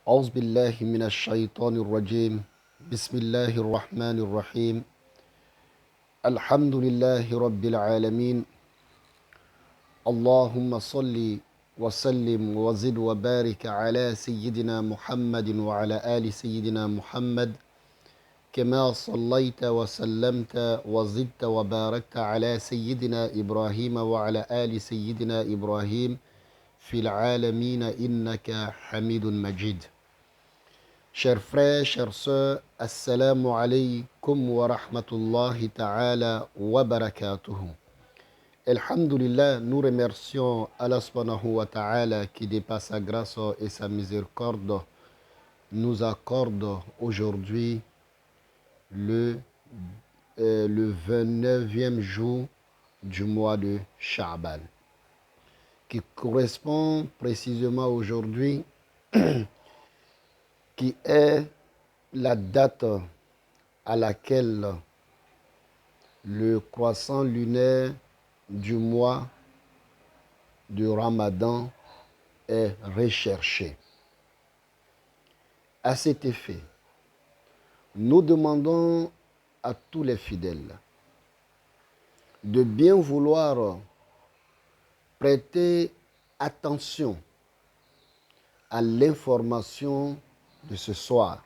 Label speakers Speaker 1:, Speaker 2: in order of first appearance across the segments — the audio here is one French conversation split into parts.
Speaker 1: أعوذ بالله من الشيطان الرجيم بسم الله الرحمن الرحيم الحمد لله رب العالمين اللهم صل وسلم وزد وبارك على سيدنا محمد وعلى آل سيدنا محمد كما صليت وسلمت وزدت وباركت على سيدنا إبراهيم وعلى آل سيدنا إبراهيم في العالمين إنك حميد مجيد. Chers frères, chères sœurs, assalamu alaikum wa rahmatullahi ta'ala wa barakatuhu. Alhamdulillah, nous remercions Allah subhanahu wa ta'ala qui dépasse sa grâce et sa miséricorde nous accorde aujourd'hui le 29e jour du mois de Sha'ban, qui correspond précisément aujourd'hui qui est la date à laquelle le croissant lunaire du mois de Ramadan est recherché. À cet effet, nous demandons à tous les fidèles de bien vouloir prêter attention à l'information de ce soir,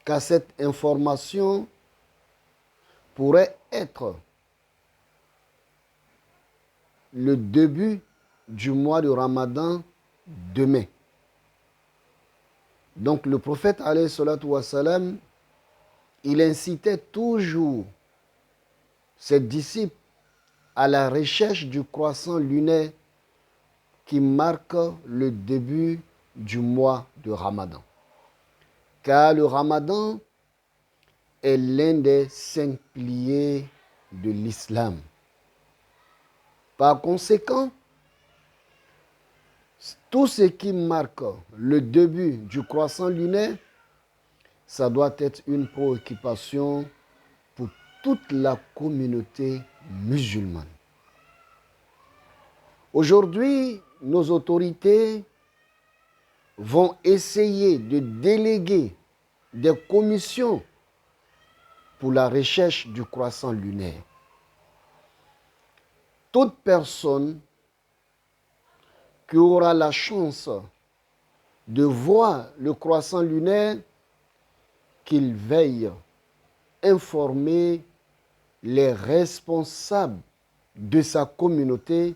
Speaker 1: car cette information pourrait être le début du mois de Ramadan demain. Donc le prophète alayhi salatu wassalam, il incitait toujours ses disciples à la recherche du croissant lunaire qui marque le début du mois de Ramadan. Car le Ramadan est l'un des 5 piliers de l'islam. Par conséquent, tout ce qui marque le début du croissant lunaire, ça doit être une préoccupation pour toute la communauté musulmane. Aujourd'hui, nos autorités vont essayer de déléguer des commissions pour la recherche du croissant lunaire. Toute personne qui aura la chance de voir le croissant lunaire, qu'il veille informer les responsables de sa communauté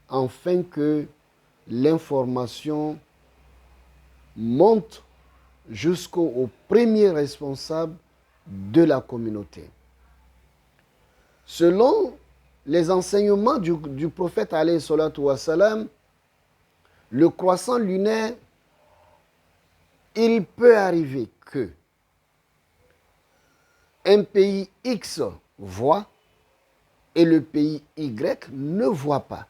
Speaker 1: afin que l'information monte jusqu'au premier responsable de la communauté. Selon les enseignements du prophète alayhi salatu wassalam, le croissant lunaire, il peut arriver que un pays X voit et le pays Y ne voit pas.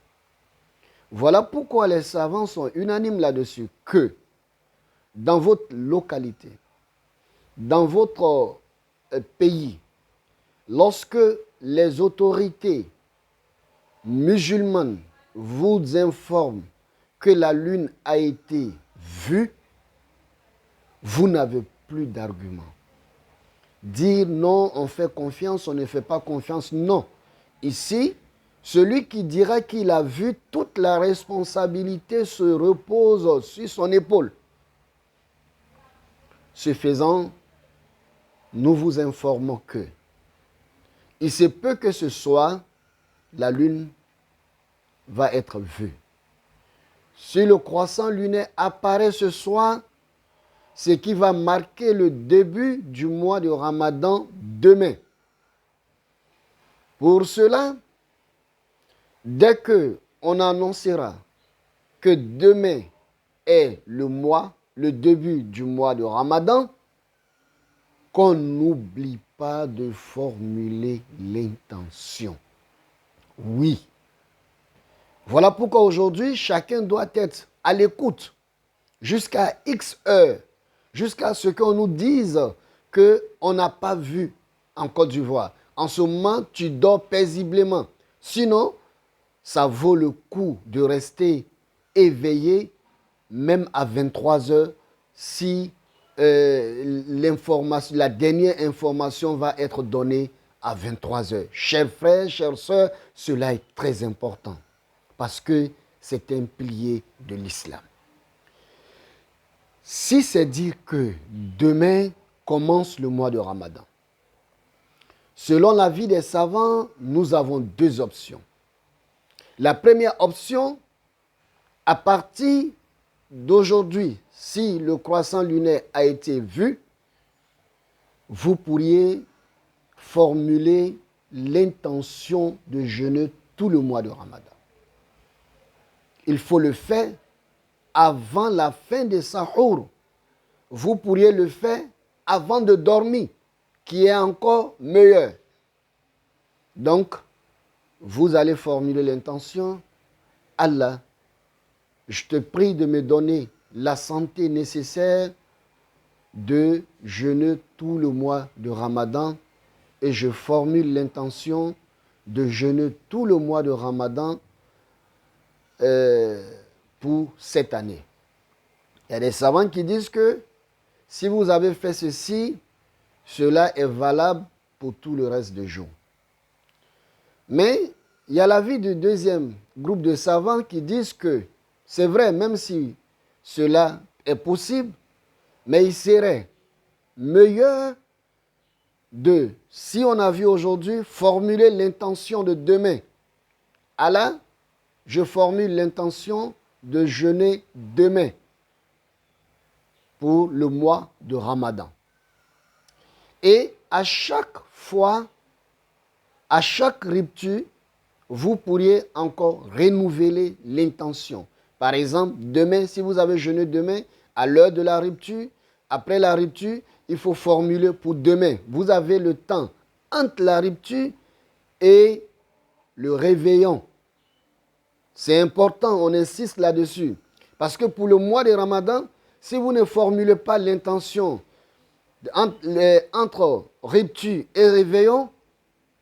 Speaker 1: Voilà pourquoi les savants sont unanimes là-dessus que dans votre localité, dans votre pays, lorsque les autorités musulmanes vous informent que la lune a été vue, vous n'avez plus d'argument. Dire non, on fait confiance, on ne fait pas confiance, non. Ici, celui qui dira qu'il a vu, toute la responsabilité se repose sur son épaule. Ce faisant, nous vous informons que il se peut que ce soir, la lune va être vue. Si le croissant lunaire apparaît ce soir, ce qui va marquer le début du mois de Ramadan demain. Pour cela, dès qu'on annoncera que demain est le début du mois de Ramadan, qu'on n'oublie pas de formuler l'intention. Oui. Voilà pourquoi aujourd'hui, chacun doit être à l'écoute jusqu'à X heures, jusqu'à ce qu'on nous dise qu'on n'a pas vu en Côte d'Ivoire. En ce moment, tu dors paisiblement. Sinon, ça vaut le coup de rester éveillé, même à 23 heures, si la dernière information va être donnée à 23 heures. Chers frères, chères sœurs, cela est très important parce que c'est un pilier de l'islam. Si c'est dire que demain commence le mois de Ramadan, selon l'avis des savants, nous avons deux options. La première option, à partir d'aujourd'hui, si le croissant lunaire a été vu, vous pourriez formuler l'intention de jeûner tout le mois de Ramadan. Il faut le faire avant la fin de Sahour. Vous pourriez le faire avant de dormir, qui est encore meilleur. Donc, vous allez formuler l'intention. Allah, je te prie de me donner la santé nécessaire de jeûner tout le mois de Ramadan et je formule l'intention de jeûner tout le mois de Ramadan pour cette année. Il y a des savants qui disent que si vous avez fait ceci, cela est valable pour tout le reste des jours. Mais il y a l'avis du deuxième groupe de savants qui disent que c'est vrai, même si cela est possible, mais il serait meilleur de, si on a vu aujourd'hui, formuler l'intention de demain. Allah, je formule l'intention de jeûner demain pour le mois de Ramadan. Et à chaque fois, à chaque rupture, vous pourriez encore renouveler l'intention. Par exemple, demain, si vous avez jeûné demain, à l'heure de la rupture, après la rupture, il faut formuler pour demain. Vous avez le temps entre la rupture et le réveillon. C'est important, on insiste là-dessus. Parce que pour le mois de Ramadan, si vous ne formulez pas l'intention entre rupture et réveillon,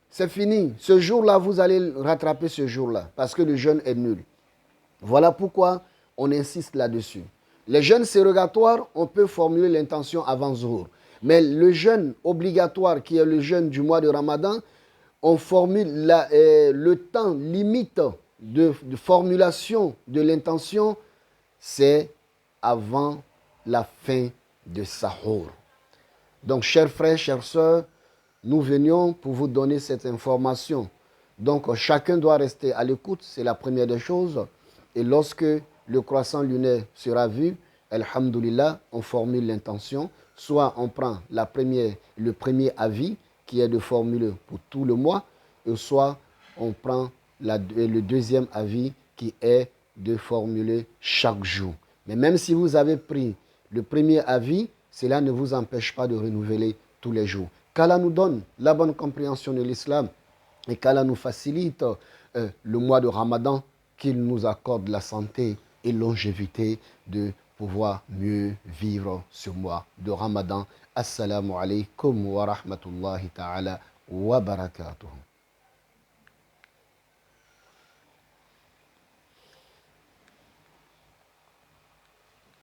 Speaker 1: c'est fini. Ce jour-là, vous allez rattraper ce jour-là parce que le jeûne est nul. Voilà pourquoi on insiste là-dessus. Les jeûnes sérogatoires, on peut formuler l'intention avant Zuhur. Mais le jeûne obligatoire, qui est le jeûne du mois de Ramadan, on formule le temps limite de formulation de l'intention, c'est avant la fin de Sahour. Donc, chers frères, chères sœurs, nous venions pour vous donner cette information. Donc, chacun doit rester à l'écoute, c'est la première des choses. Et lorsque le croissant lunaire sera vu, alhamdoulilah, on formule l'intention. Soit on prend le premier avis, qui est de formuler pour tout le mois, et soit on prend le deuxième avis, qui est de formuler chaque jour. Mais même si vous avez pris le premier avis, cela ne vous empêche pas de renouveler tous les jours. Qu'Allah nous donne la bonne compréhension de l'islam et qu'Allah nous facilite le mois de Ramadan, qu'il nous accorde la santé et longévité de pouvoir mieux vivre ce mois de Ramadan. Assalamu alaikum wa rahmatullahi ta'ala wa barakatuh.